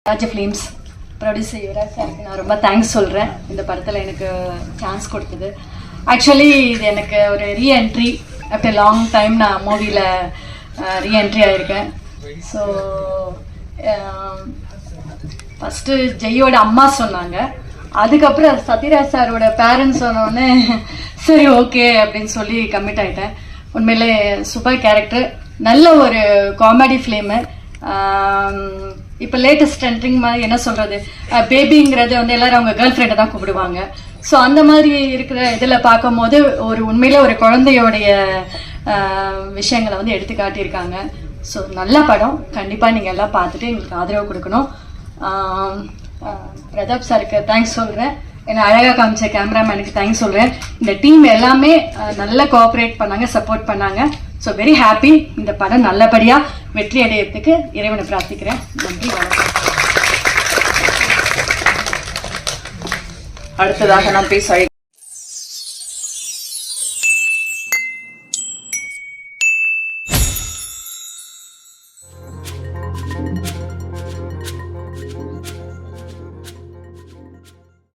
ராஜ films producer Yuvraj சாருக்கு நான் ரொம்ப தேங்க்ஸ் சொல்கிறேன் இந்த படத்தில் எனக்கு சான்ஸ் கொடுத்தது. ஆக்சுவலி இது எனக்கு ஒரு ரீஎன்ட்ரி ஆஃப்டர் லாங் டைம் நான் மூவியில் ரீஎன்ட்ரி ஆகியிருக்கேன். ஸோ ஃபஸ்ட்டு ஜெய்யோட அம்மா சொன்னாங்க, அதுக்கப்புறம் சத்யராஜ் சாரோட பேரண்ட்ஸ் சொன்னோடனே சரி ஓகே அப்படின்னு சொல்லி கமிட் ஆகிட்டேன். உண்மையிலே சூப்பர் கேரக்டர், நல்ல ஒரு காமெடி ஃபிலிமு. இப்போ லேட்டஸ்ட் ட்ரெண்டிங் மாதிரி என்ன சொல்கிறது, பேபிங்கிறது வந்து எல்லோரும் அவங்க கேர்ள் ஃப்ரெண்டை தான் கூப்பிடுவாங்க. ஸோ அந்த மாதிரி இருக்கிற இதில் பார்க்கும்போது ஒரு உண்மையிலே ஒரு குழந்தையோடைய விஷயங்களை வந்து எடுத்து காட்டியிருக்காங்க. ஸோ நல்ல படம், கண்டிப்பாக நீங்கள் எல்லாம் பார்த்துட்டு எங்களுக்கு ஆதரவு கொடுக்கணும். பிரதாப் சாருக்கு தேங்க்ஸ் சொல்கிறேன், என்னை அழகாக காமிச்ச கேமராமேனுக்கு தேங்க்ஸ் சொல்கிறேன். இந்த டீம் எல்லாமே நல்லா கோஆப்ரேட் பண்ணாங்க, சப்போர்ட் பண்ணாங்க. So very happy. இந்த படம் நல்லபடியாக வெற்றி அடையிறதுக்கு இறைவனை பிரார்த்திக்கிறேன். நன்றி, வணக்கம். அடுத்ததாக நாம் பேச